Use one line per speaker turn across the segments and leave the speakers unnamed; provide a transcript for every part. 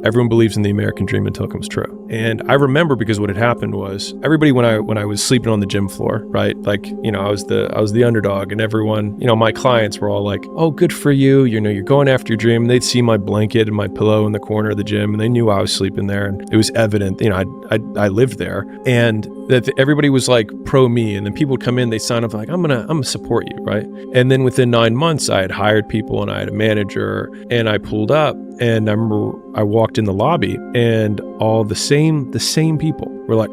Everyone believes in the American dream until it comes true. And I remember, because what had happened was everybody, when I was sleeping on the gym floor, right? Like, I was the underdog, and everyone, my clients were all like, "Oh, good for you. You're going after your dream." And they'd see my blanket and my pillow in the corner of the gym, and they knew I was sleeping there. And it was evident, I lived there, and that everybody was like pro me. And then people would come in, they sign up like, I'm gonna support you, right? And then within 9 months, I had hired people and I had a manager, and I pulled up, and I remember I walked in the lobby, and all the same people were like,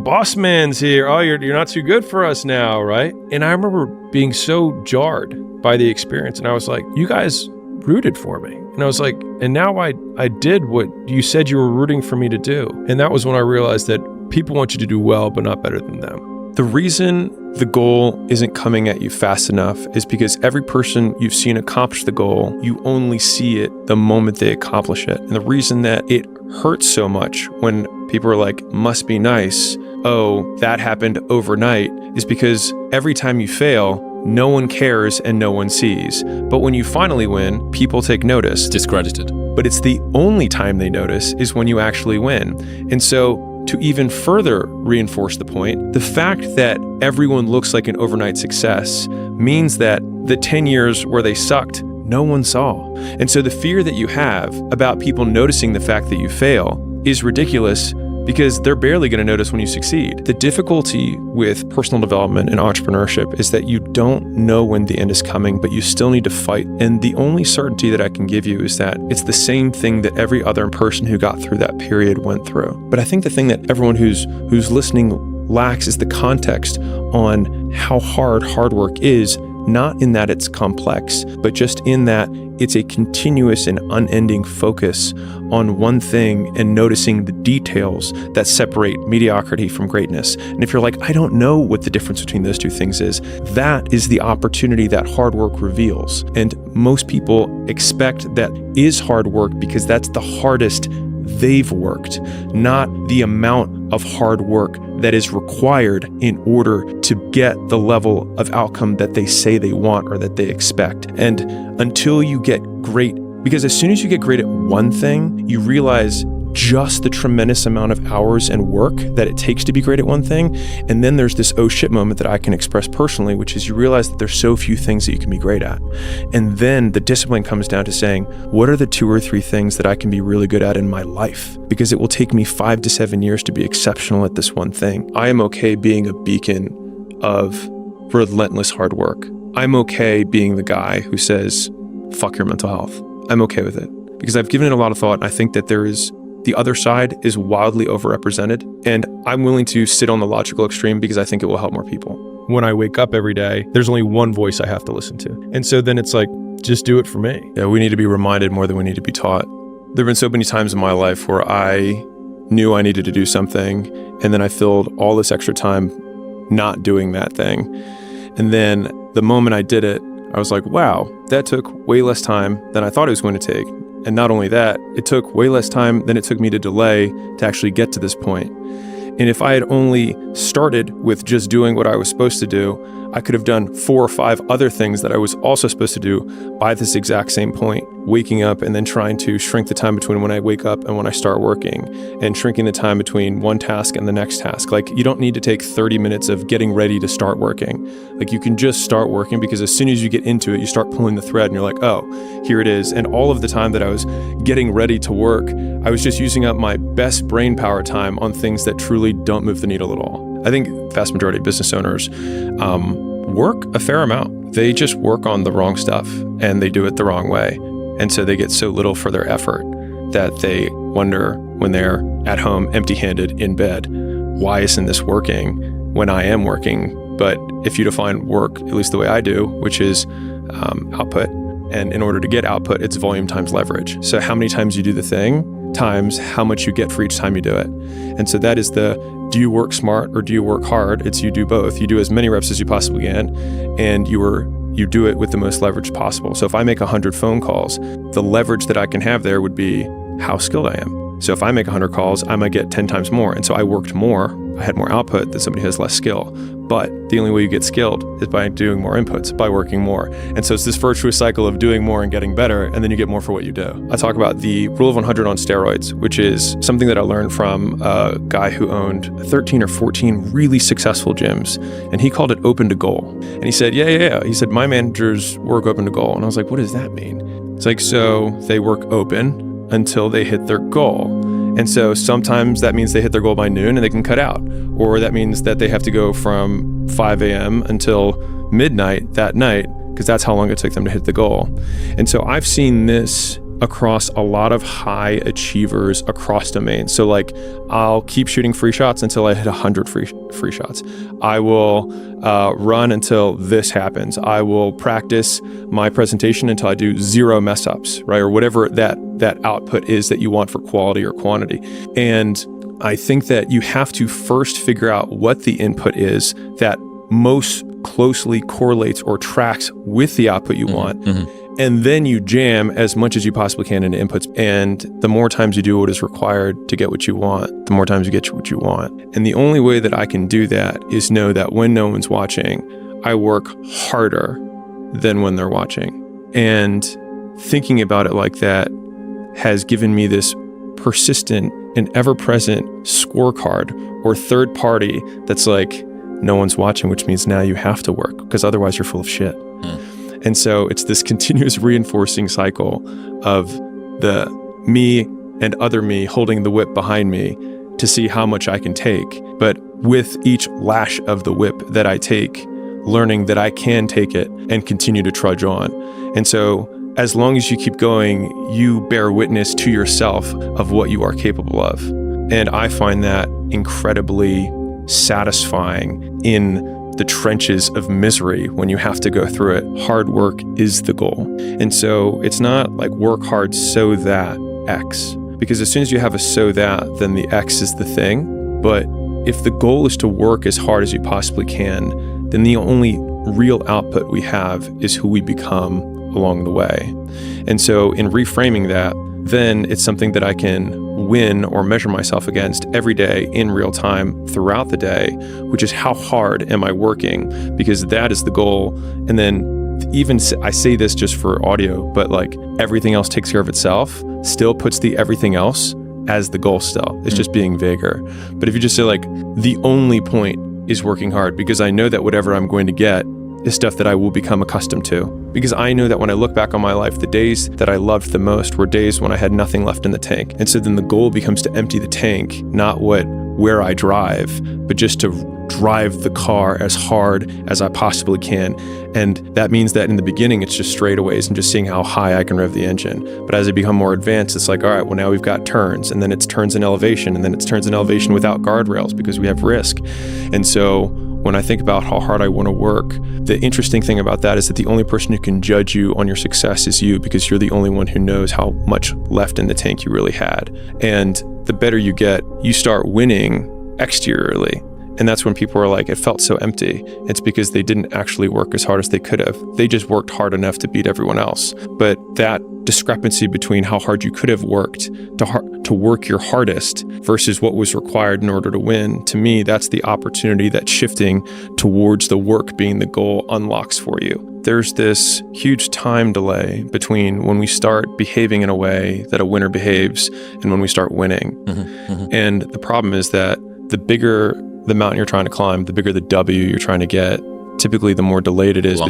boss man's here. Oh, you're not too good for us now, right? And I remember being so jarred by the experience, and I was like, you guys rooted for me. And I was like, and now I did what you said you were rooting for me to do. And that was when I realized that people want you to do well, but not better than them. The reason the goal isn't coming at you fast enough is because every person you've seen accomplish the goal, you only see it the moment they accomplish it. And the reason that it hurts so much when people are like, must be nice, oh, that happened overnight, is because every time you fail, no one cares and no one sees. But when you finally win, people take notice.
Discredited.
But it's the only time they notice is when you actually win. And so, to even further reinforce the point, the fact that everyone looks like an overnight success means that the 10 years where they sucked, no one saw. And so the fear that you have about people noticing the fact that you fail is ridiculous, because they're barely going to notice when you succeed. The difficulty with personal development and entrepreneurship is that you don't know when the end is coming, but you still need to fight. And the only certainty that I can give you is that it's the same thing that every other person who got through that period went through. But I think the thing that everyone who's listening lacks is the context on how hard work is, not in that it's complex, but just in that it's a continuous and unending focus on one thing and noticing the details that separate mediocrity from greatness. And if you're like, I don't know what the difference between those two things is, that is the opportunity that hard work reveals. And most people expect that is hard work because that's the hardest they've worked, not the amount of hard work that is required in order to get the level of outcome that they say they want or that they expect. And until you get great, because as soon as you get great at one thing, you realize just the tremendous amount of hours and work that it takes to be great at one thing. And then there's this oh shit moment that I can express personally, which is you realize that there's so few things that you can be great at. And then the discipline comes down to saying, what are the 2 or 3 things that I can be really good at in my life? Because it will take me 5 to 7 years to be exceptional at this one thing. I am okay being a beacon of relentless hard work. I'm okay being the guy who says, fuck your mental health. I'm okay with it because I've given it a lot of thought. And I think that the other side is wildly overrepresented, and I'm willing to sit on the logical extreme because I think it will help more people. When I wake up every day, there's only one voice I have to listen to. And so then it's like, just do it for me. Yeah, we need to be reminded more than we need to be taught. There have been so many times in my life where I knew I needed to do something, and then I filled all this extra time not doing that thing. And then the moment I did it, I was like, wow, that took way less time than I thought it was going to take. And not only that, it took way less time than it took me to delay to actually get to this point. And if I had only started with just doing what I was supposed to do, I could have done 4 or 5 other things that I was also supposed to do by this exact same point. Waking up and then trying to shrink the time between when I wake up and when I start working, and shrinking the time between one task and the next task. Like, you don't need to take 30 minutes of getting ready to start working. Like, you can just start working, because as soon as you get into it, you start pulling the thread and you're like, oh, here it is. And all of the time that I was getting ready to work, I was just using up my best brain power time on things that truly don't move the needle at all. I think the vast majority of business owners work a fair amount. They just work on the wrong stuff and they do it the wrong way. And so they get so little for their effort that they wonder when they're at home empty-handed in bed, why isn't this working when I am working? But if you define work, at least the way I do, which is output, and in order to get output, it's volume times leverage. So how many times you do the thing times how much you get for each time you do it. And so that is do you work smart or do you work hard? It's you do both. You do as many reps as you possibly can, and you do it with the most leverage possible. So if I make 100 phone calls, the leverage that I can have there would be how skilled I am. So if I make 100 calls, I might get 10 times more. And so I worked more. I had more output than somebody who has less skill. But the only way you get skilled is by doing more inputs, by working more. And so it's this virtuous cycle of doing more and getting better, and then you get more for what you do. I talk about the rule of 100 on steroids, which is something that I learned from a guy who owned 13 or 14 really successful gyms. And he called it open to goal. And he said, yeah. He said, my managers work open to goal. And I was like, what does that mean? It's like, so they work open until they hit their goal. And so sometimes that means they hit their goal by noon and they can cut out. Or that means that they have to go from 5 a.m. until midnight that night, because that's how long it took them to hit the goal. And so I've seen this across a lot of high achievers across domains. So like, I'll keep shooting free shots until I hit 100 free shots. I will run until this happens. I will practice my presentation until I do 0 mess ups, right? Or whatever that output is that you want for quality or quantity. And I think that you have to first figure out what the input is that most closely correlates or tracks with the output you want. And then you jam as much as you possibly can into inputs. And the more times you do what is required to get what you want, the more times you get what you want. And the only way that I can do that is know that when no one's watching, I work harder than when they're watching. And thinking about it like that has given me this persistent and ever-present scorecard or third party that's like, no one's watching, which means now you have to work because otherwise you're full of shit. And so it's this continuous reinforcing cycle of the me and other me holding the whip behind me to see how much I can take. But with each lash of the whip that I take, learning that I can take it and continue to trudge on. And so as long as you keep going, you bear witness to yourself of what you are capable of. And I find that incredibly satisfying in the trenches of misery when you have to go through it. Hard work is the goal. And so it's not like work hard so that X, because as soon as you have a so that, then the X is the thing. But if the goal is to work as hard as you possibly can, then the only real output we have is who we become along the way. And so in reframing that, then it's something that I can win or measure myself against every day in real time throughout the day, which is how hard am I working? Because that is the goal. And then even I say this just for audio, but like everything else takes care of itself, still puts the everything else as the goal still. It's just being vaguer. But if you just say like, the only point is working hard because I know that whatever I'm going to get is stuff that I will become accustomed to. Because I know that when I look back on my life, the days that I loved the most were days when I had nothing left in the tank. And so then the goal becomes to empty the tank, not where I drive, but just to drive the car as hard as I possibly can. And that means that in the beginning, it's just straightaways and just seeing how high I can rev the engine. But as I become more advanced, it's like, all right, well, now we've got turns, and then it's turns in elevation, and then it's turns in elevation without guardrails because we have risk. And so when I think about how hard I want to work, the interesting thing about that is that the only person who can judge you on your success is you, because you're the only one who knows how much left in the tank you really had. And the better you get, you start winning exteriorly. And that's when people are like, it felt so empty. It's because they didn't actually work as hard as they could have. They just worked hard enough to beat everyone else. But that discrepancy between how hard you could have worked to work your hardest versus what was required in order to win, to me, that's the opportunity that shifting towards the work being the goal unlocks for you. There's this huge time delay between when we start behaving in a way that a winner behaves and when we start winning. And the problem is that the bigger the mountain you're trying to climb, the bigger the W you're trying to get, typically the more delayed it is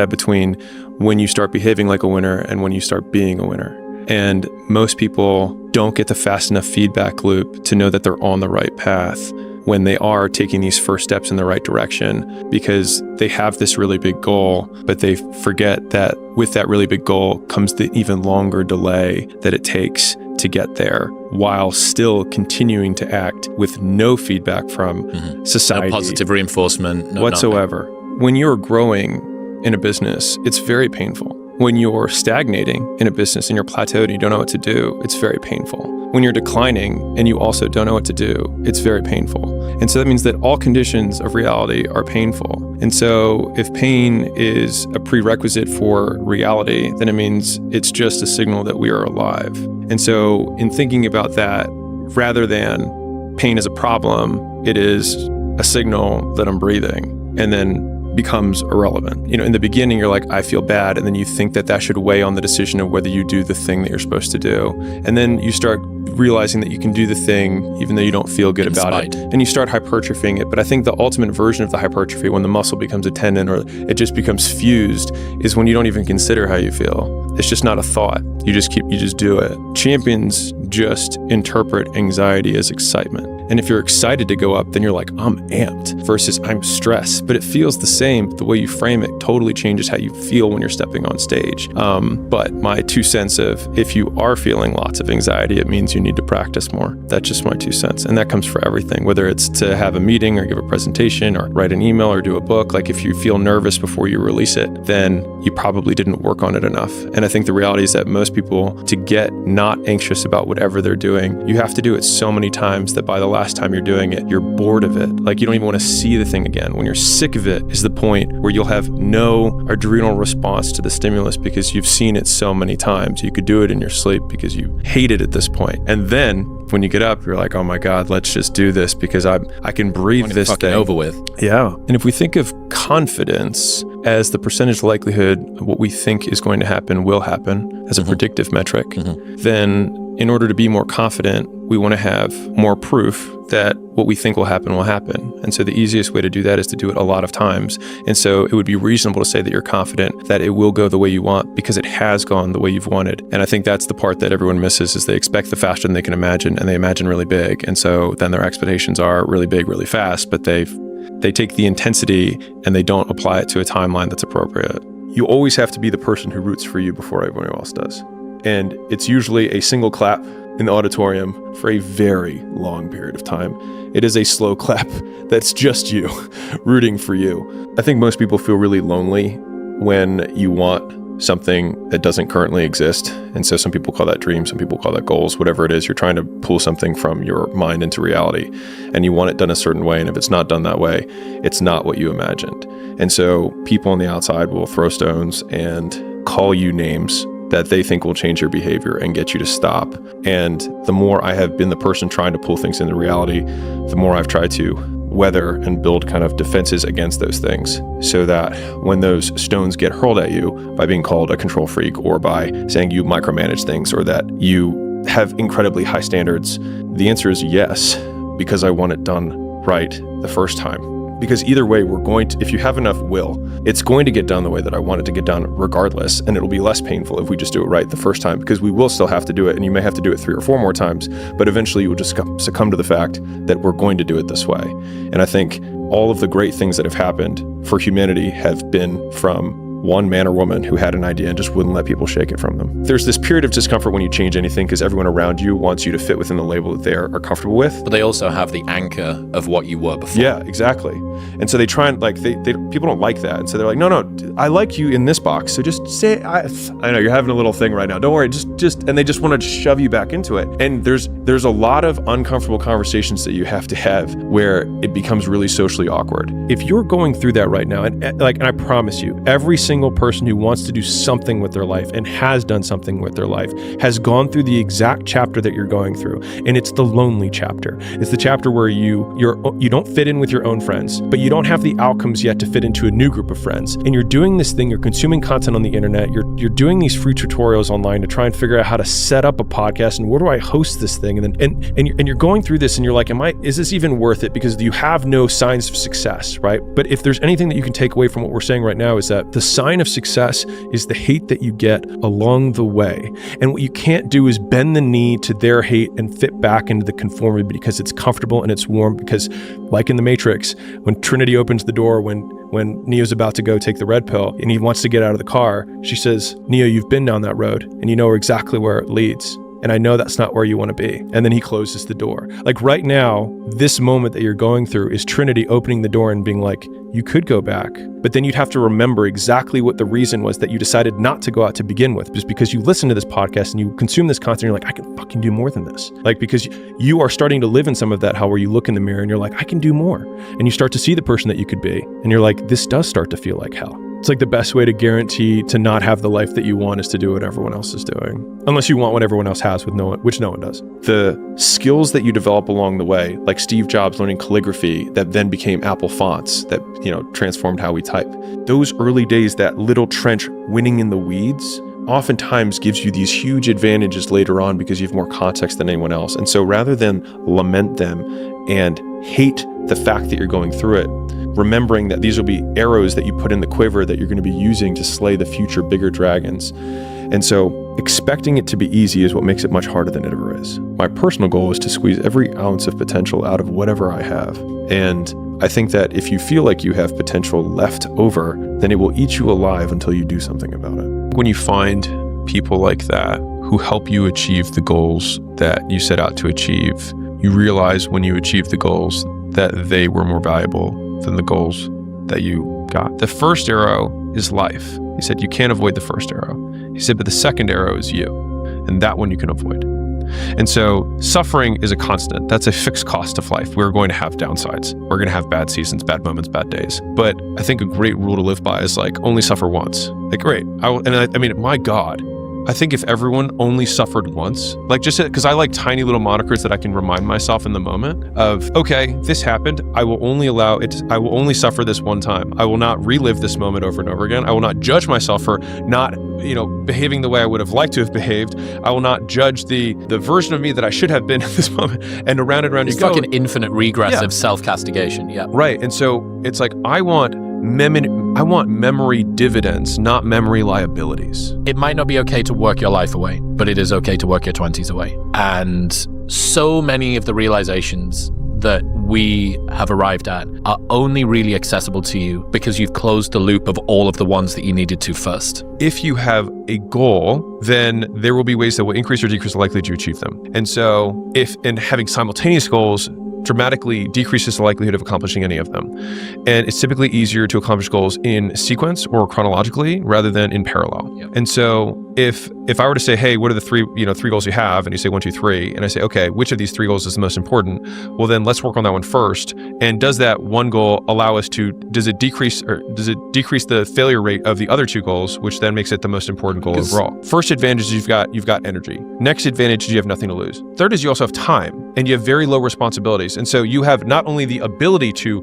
between when you start behaving like a winner and when you start being a winner. And most people don't get the fast enough feedback loop to know that they're on the right path when they are taking these first steps in the right direction, because they have this really big goal, but they forget that with that really big goal comes the even longer delay that it takes to get there, while still continuing to act with no feedback from society.
No positive reinforcement.
Whatsoever.
Nothing.
When you're growing in a business, it's very painful. When you're stagnating in a business and you're plateaued and you don't know what to do, it's very painful. When you're declining and you also don't know what to do, it's very painful. And so that means that all conditions of reality are painful. And so if pain is a prerequisite for reality, then it means it's just a signal that we are alive. And so in thinking about that, rather than pain as a problem, it is a signal that I'm breathing, and then becomes irrelevant. In the beginning, you're like, I feel bad. And then you think that should weigh on the decision of whether you do the thing that you're supposed to do. And then you start realizing that you can do the thing even though you don't feel good about it. And you start hypertrophying it. But I think the ultimate version of the hypertrophy, when the muscle becomes a tendon or it just becomes fused, is when you don't even consider how you feel. It's just not a thought. You just do it. Champions just interpret anxiety as excitement. And if you're excited to go up, then you're like, I'm amped, versus I'm stressed. But it feels the same. The way you frame it totally changes how you feel when you're stepping on stage. But my 2 cents of, if you are feeling lots of anxiety, it means you need to practice more. That's just my 2 cents. And that comes for everything, whether it's to have a meeting or give a presentation or write an email or do a book. Like if you feel nervous before you release it, then you probably didn't work on it enough. And I think the reality is that most people, to get not anxious about whatever they're doing, you have to do it so many times that by the last time you're doing it, you're bored of it. Like you don't even want to see the thing again. When you're sick of it is the point where you'll have no adrenal response to the stimulus because you've seen it so many times. You could do it in your sleep because you hate it at this point. And then when you get up, you're like, oh my God, let's just do this because I can breathe this thing
over with.
Yeah. And if we think of confidence as the percentage likelihood of what we think is going to happen will happen as a predictive metric, then in order to be more confident, we want to have more proof that what we think will happen. And so the easiest way to do that is to do it a lot of times. And so it would be reasonable to say that you're confident that it will go the way you want because it has gone the way you've wanted. And I think that's the part that everyone misses, is they expect the faster than they can imagine, and they imagine really big. And so then their expectations are really big, really fast, but they take the intensity and they don't apply it to a timeline that's appropriate. You always have to be the person who roots for you before everyone else does. And it's usually a single clap in the auditorium for a very long period of time. It is a slow clap that's just you rooting for you. I think most people feel really lonely when you want something that doesn't currently exist. And so some people call that dreams, some people call that goals, whatever it is. You're trying to pull something from your mind into reality, and you want it done a certain way. And if it's not done that way, it's not what you imagined. And so people on the outside will throw stones and call you names that they think will change your behavior and get you to stop. And the more I have been the person trying to pull things into reality, the more I've tried to weather and build kind of defenses against those things, so that when those stones get hurled at you by being called a control freak or by saying you micromanage things or that you have incredibly high standards, the answer is yes, because I want it done right the first time. Because either way, if you have enough will, it's going to get done the way that I want it to get done regardless. And it'll be less painful if we just do it right the first time, because we will still have to do it. And you may have to do it 3 or 4 more times, but eventually you will just succumb to the fact that we're going to do it this way. And I think all of the great things that have happened for humanity have been from one man or woman who had an idea and just wouldn't let people shake it from them. There's this period of discomfort when you change anything because everyone around you wants you to fit within the label that they are comfortable with.
But they also have the anchor of what you were before.
Yeah, exactly. And so they try and people don't like that. And so they're like, no, I like you in this box. So just say, I know you're having a little thing right now. Don't worry, and they just want to shove you back into it. And there's a lot of uncomfortable conversations that you have to have where it becomes really socially awkward. If you're going through that right now, and I promise you, every single person who wants to do something with their life and has done something with their life has gone through the exact chapter that you're going through. And it's the lonely chapter. It's the chapter where you don't fit in with your own friends, but you don't have the outcomes yet to fit into a new group of friends. And you're doing this thing, you're consuming content on the internet, you're doing these free tutorials online to try and figure out how to set up a podcast and where do I host this thing? And you're going through this and you're like, is this even worth it? Because you have no signs of success, right? But if there's anything that you can take away from what we're saying right now, is that the sign of success is the hate that you get along the way. And what you can't do is bend the knee to their hate and fit back into the conformity because it's comfortable and it's warm. Because like in the Matrix, when Trinity opens the door, when Neo's about to go take the red pill and he wants to get out of the car, she says, Neo, you've been down that road and you know exactly where it leads. and I know that's not where you want to be. And then he closes the door. Like right now, this moment that you're going through is Trinity opening the door and being like, you could go back, but then you'd have to remember exactly what the reason was that you decided not to go out to begin with, just because you listen to this podcast and you consume this content, and you're like, I can fucking do more than this. Like, because you are starting to live in some of that hell where you look in the mirror and you're like, I can do more. And you start to see the person that you could be. And you're like, this does start to feel like hell. It's like the best way to guarantee to not have the life that you want is to do what everyone else is doing. Unless you want what everyone else has, which no one does. The skills that you develop along the way, like Steve Jobs learning calligraphy that then became Apple fonts that, transformed how we type. Those early days, that little trench winning in the weeds, oftentimes gives you these huge advantages later on because you have more context than anyone else. And so rather than lament them and hate the fact that you're going through it, remembering that these will be arrows that you put in the quiver that you're going to be using to slay the future bigger dragons. And so expecting it to be easy is what makes it much harder than it ever is. My personal goal is to squeeze every ounce of potential out of whatever I have. And I think that if you feel like you have potential left over, then it will eat you alive until you do something about it. When you find people like that who help you achieve the goals that you set out to achieve, you realize when you achieve the goals that they were more valuable than the goals that you got. The first arrow is life. He said, you can't avoid the first arrow. He said, but the second arrow is you. And that one you can avoid. And so suffering is a constant. That's a fixed cost of life. We're going to have downsides. We're going to have bad seasons, bad moments, bad days. But I think a great rule to live by is like, only suffer once. Like, great. I mean, my God, I think if everyone only suffered once, like just because I like tiny little monikers that I can remind myself in the moment of, okay, this happened. I will only suffer this one time. I will not relive this moment over and over again. I will not judge myself for not, behaving the way I would have liked to have behaved. I will not judge the version of me that I should have been at this moment. And around and around
it's
you go.
It's like an infinite regress of self-castigation. Yeah.
Right. And so it's like, I want memory dividends, not memory liabilities.
It might not be okay to work your life away, but it is okay to work your 20s away. And so many of the realizations that we have arrived at are only really accessible to you because you've closed the loop of all of the ones that you needed to first.
If you have a goal, then there will be ways that will increase or decrease the likelihood you achieve them. And so having simultaneous goals dramatically decreases the likelihood of accomplishing any of them. And it's typically easier to accomplish goals in sequence or chronologically rather than in parallel. Yep. And so if I were to say, hey, what are the three goals you have? And you say 1, 2, 3, and I say, okay, which of these 3 goals is the most important? Well, then let's work on that one first. And does that one goal allow us does it decrease the failure rate of the other 2 goals, which then makes it the most important goal overall? First advantage is you've got energy. Next advantage is you have nothing to lose. Third is you also have time and you have very low responsibilities. And so you have not only the ability to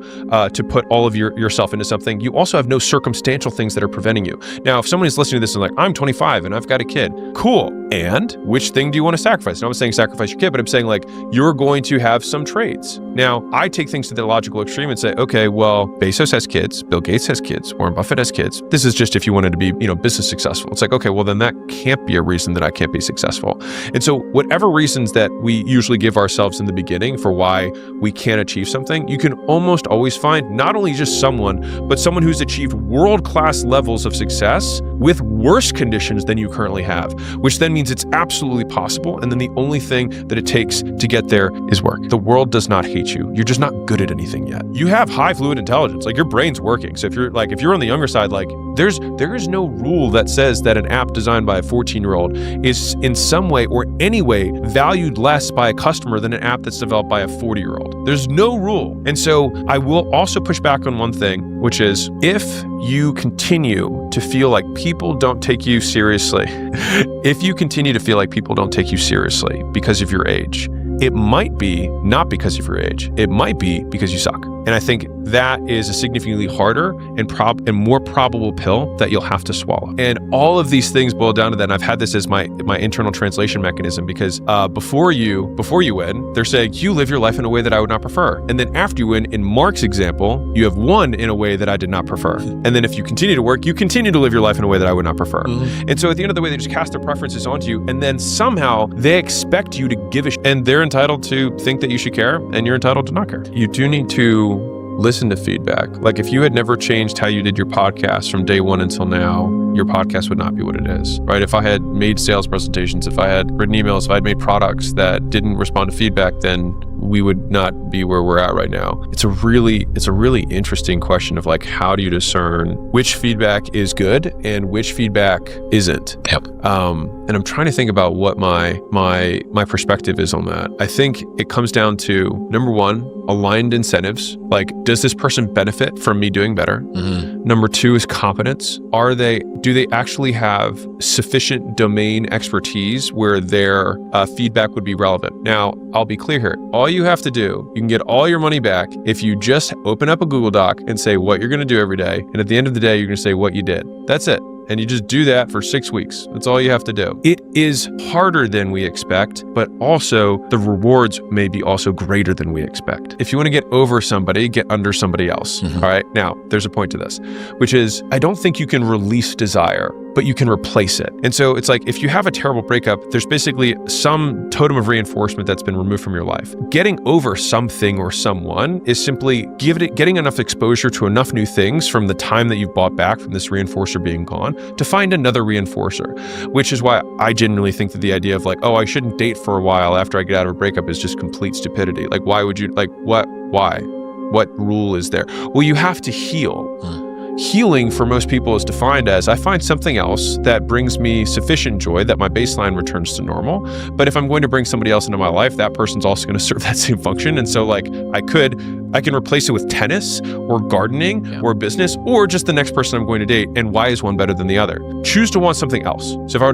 put all of yourself into something, you also have no circumstantial things that are preventing you. Now, if someone is listening to this and like, I'm 25 and I've got a kid, cool. And which thing do you want to sacrifice? And I'm not saying sacrifice your kid, but I'm saying like, you're going to have some traits. Now, I take things to the logical extreme and say, okay, well, Bezos has kids, Bill Gates has kids, Warren Buffett has kids. This is just if you wanted to be, business successful. It's like, okay, well, then that can't be a reason that I can't be successful. And so whatever reasons that we usually give ourselves in the beginning for why we can't achieve something, you can almost always find not only just someone, but someone who's achieved world-class levels of success with worse conditions than you currently have, which then means it's absolutely possible. And then the only thing that it takes to get there is work. The world does not hate you. You're just not good at anything yet. You have high fluid intelligence, like your brain's working. So if you're on the younger side, like there is no rule that says that an app designed by a 14-year-old is in some way or any way valued less by a customer than an app that's developed by a 40-year-old. There's no rule. And so I will also push back on one thing, which is if you continue to feel like people don't take you seriously, if you continue to feel like people don't take you seriously because of your age, it might be not because of your age. It might be because you suck. And I think that is a significantly harder and more probable pill that you'll have to swallow. And all of these things boil down to that. And I've had this as my internal translation mechanism because before you win, they're saying you live your life in a way that I would not prefer. And then after you win, in Mark's example, you have won in a way that I did not prefer. And then if you continue to work, you continue to live your life in a way that I would not prefer. Mm-hmm. And so at the end of the way, they just cast their preferences onto you. And then somehow they expect you to give a shit. And they're entitled to think that you should care, and you're entitled to not care. You do need to listen to feedback. Like if you had never changed how you did your podcast from day one until now, your podcast would not be what it is, right? If I had made sales presentations, if I had written emails, if I had made products that didn't respond to feedback, then we would not be where we're at right now. It's a really interesting question of like, how do you discern which feedback is good and which feedback isn't?
Yep.
And I'm trying to think about what my perspective is on that. I think it comes down to, number one, aligned incentives. Like, does this person benefit from me doing better?
Mm-hmm.
Number two is competence. Do they actually have sufficient domain expertise where their feedback would be relevant? Now, I'll be clear here. All you have to do, you can get all your money back if you just open up a Google Doc and say what you're going to do every day. And at the end of the day, you're going to say what you did. That's it. And you just do that for 6 weeks. That's all you have to do. It is harder than we expect, but also the rewards may be also greater than we expect. If you want to get over somebody, get under somebody else. Mm-hmm. All right. Now, there's a point to this, which is I don't think you can release desire, but you can replace it. And so it's like, if you have a terrible breakup, there's basically some totem of reinforcement that's been removed from your life. Getting over something or someone is simply getting enough exposure to enough new things from the time that you've bought back from this reinforcer being gone to find another reinforcer, which is why I genuinely think that the idea of like, oh, I shouldn't date for a while after I get out of a breakup is just complete stupidity. Like, why would you, like, why? What rule is there? Well, you have to heal. Healing for most people is defined as I find something else that brings me sufficient joy that my baseline returns to normal. But if I'm going to bring somebody else into my life, that person's also going to serve that same function. And so like I can replace it with tennis or gardening or business or just the next person I'm going to date. And why is one better than the other? Choose to want something else. So if I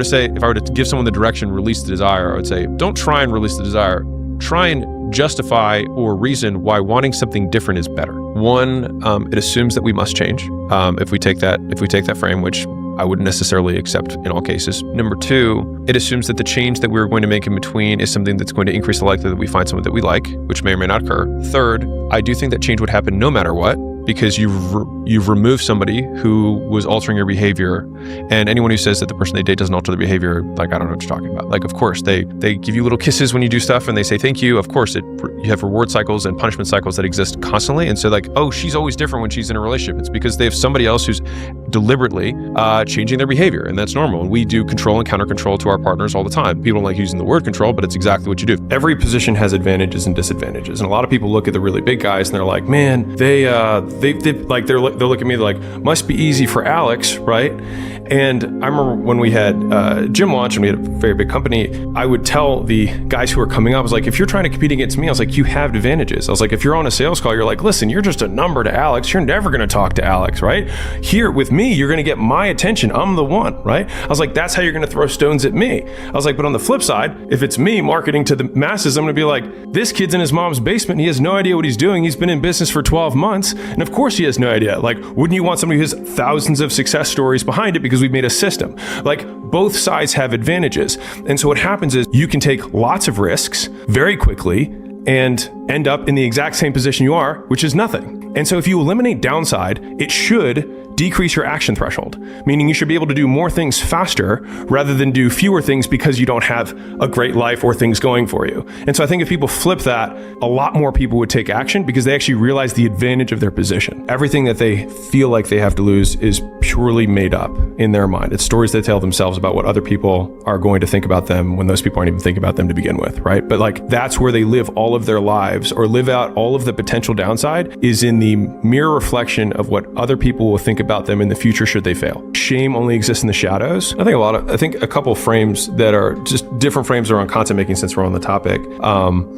were to give someone the direction, release the desire, I would say, don't try and release the desire. Try and justify or reason why wanting something different is better. One, it assumes that we must change. If we take that frame, which I wouldn't necessarily accept in all cases. Number two, it assumes that the change that we're going to make in between is something that's going to increase the likelihood that we find someone that we like, which may or may not occur. Third, I do think that change would happen no matter what, because you've removed somebody who was altering your behavior. And anyone who says that the person they date doesn't alter their behavior, like, I don't know what you're talking about. Like, of course, they give you little kisses when you do stuff and they say thank you. Of course, you have reward cycles and punishment cycles that exist constantly. And so like, oh, she's always different when she's in a relationship. It's because they have somebody else who's deliberately changing their behavior. And that's normal. And we do control and counter control to our partners all the time. People don't like using the word control, but it's exactly what you do. Every position has advantages and disadvantages. And a lot of people look at the really big guys and they're like, man, they'll look at me, they're like, must be easy for Alex, right? And I remember when we had gym launch and we had a very big company, I would tell the guys who were coming up, I was like, if you're trying to compete against me, I was like, you have advantages. I was like, if you're on a sales call, you're like, listen, you're just a number to Alex. You're never going to talk to Alex, right? Here with me, you're going to get my attention. I'm the one, right? I was like, that's how you're going to throw stones at me. I was like, but on the flip side, if it's me marketing to the masses, I'm going to be like, this kid's in his mom's basement. He has no idea what he's doing. He's been in business for 12 months. And of course he has no idea. Like, wouldn't you want somebody who has thousands of success stories behind it because we've made a system? Like, both sides have advantages. And so what happens is you can take lots of risks very quickly and end up in the exact same position you are, which is nothing. And so if you eliminate downside, it should decrease your action threshold, meaning you should be able to do more things faster rather than do fewer things because you don't have a great life or things going for you. And so I think if people flip that, a lot more people would take action because they actually realize the advantage of their position. Everything that they feel like they have to lose is purely made up in their mind. It's stories they tell themselves about what other people are going to think about them when those people aren't even thinking about them to begin with, right? But like, that's where they live all of their lives or live out all of the potential downside is in the mirror reflection of what other people will think about them in the future should they fail. Shame only exists in the shadows. I think a couple frames that are just different frames around content making, since we're on the topic,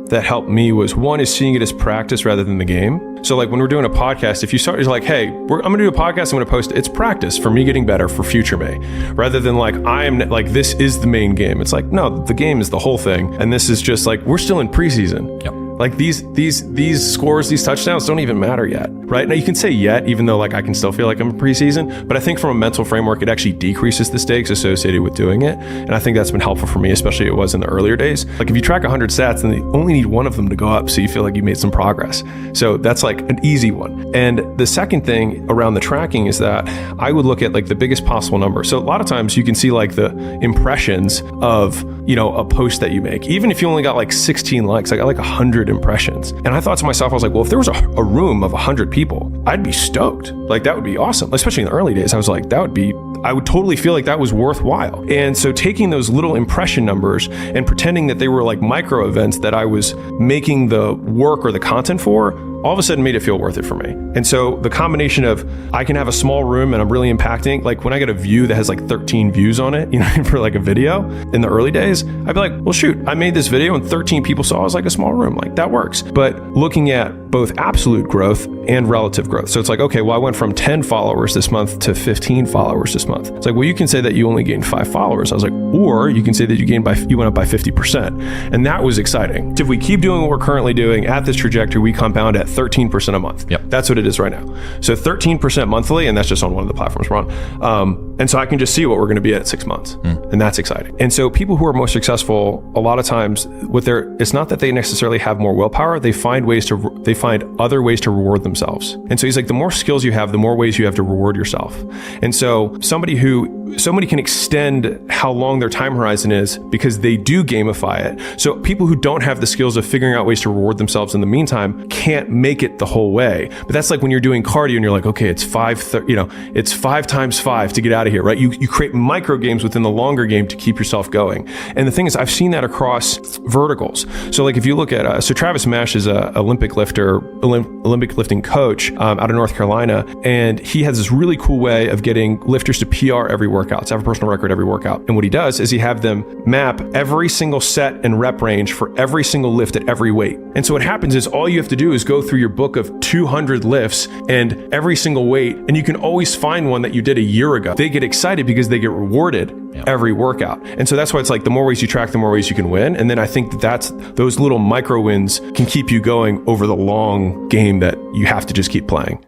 that helped me was, one is seeing it as practice rather than the game. So like when we're doing a podcast, if you start, you're like, hey, I'm going to do a podcast, I'm going to post it. It's practice for me getting better for future me, rather than like, this is the main game. It's like, no, the game is the whole thing. And this is just like, we're still in preseason.
Yep.
Like these scores, these touchdowns don't even matter yet, right? Now you can say yet, even though like I can still feel like I'm in preseason, but I think from a mental framework, it actually decreases the stakes associated with doing it. And I think that's been helpful for me, especially it was in the earlier days. Like if you track 100 stats, then you only need one of them to go up so you feel like you made some progress. So that's like an easy one. And the second thing around the tracking is that I would look at like the biggest possible number. So a lot of times you can see like the impressions of, a post that you make. Even if you only got like 16 likes, I got like 100 impressions. And I thought to myself, I was like, well, if there was a room of 100 people people, I'd be stoked. Like, that would be awesome. Especially in the early days, I was like, I would totally feel like that was worthwhile. And so taking those little impression numbers and pretending that they were like micro events that I was making the work or the content for, all of a sudden made it feel worth it for me. And so the combination of, I can have a small room and I'm really impacting, like when I get a view that has like 13 views on it, for like a video in the early days, I'd be like, well, shoot, I made this video and 13 people saw it. As like a small room, like that works. But looking at both absolute growth and relative growth. So it's like, okay, well, I went from 10 followers this month to 15 followers this month. It's like, well, you can say that you only gained 5 followers. I was like, or you can say that you went up by 50%. And that was exciting. If we keep doing what we're currently doing at this trajectory, we compound at 13% a month.
Yep.
That's what it is right now. So 13% monthly, and that's just on one of the platforms we're on. And so I can just see what we're going to be at 6 months. And that's exciting. And so people who are most successful, a lot of times it's not that they necessarily have more willpower. They find other ways to reward themselves. And so he's like, the more skills you have, the more ways you have to reward yourself. And so somebody can extend how long their time horizon is because they do gamify it. So people who don't have the skills of figuring out ways to reward themselves in the meantime can't make it the whole way. But that's like when you're doing cardio and you're like, okay, it's 5 times 5 to get out of here, right? You create micro games within the longer game to keep yourself going. And the thing is, I've seen that across verticals. So like if you look at, so Travis Mesh is a Olympic lifting coach out of North Carolina. And he has this really cool way of getting lifters to PR every workout, to have a personal record every workout. And what he does is he have them map every single set and rep range for every single lift at every weight. And so what happens is all you have to do is go through your book of 200 lifts and every single weight, and you can always find one that you did a year ago. They get excited because they get rewarded every workout. And so that's why it's like the more ways you track, the more ways you can win. And then I think that's those little micro wins can keep you going over the long game that you have to just keep playing.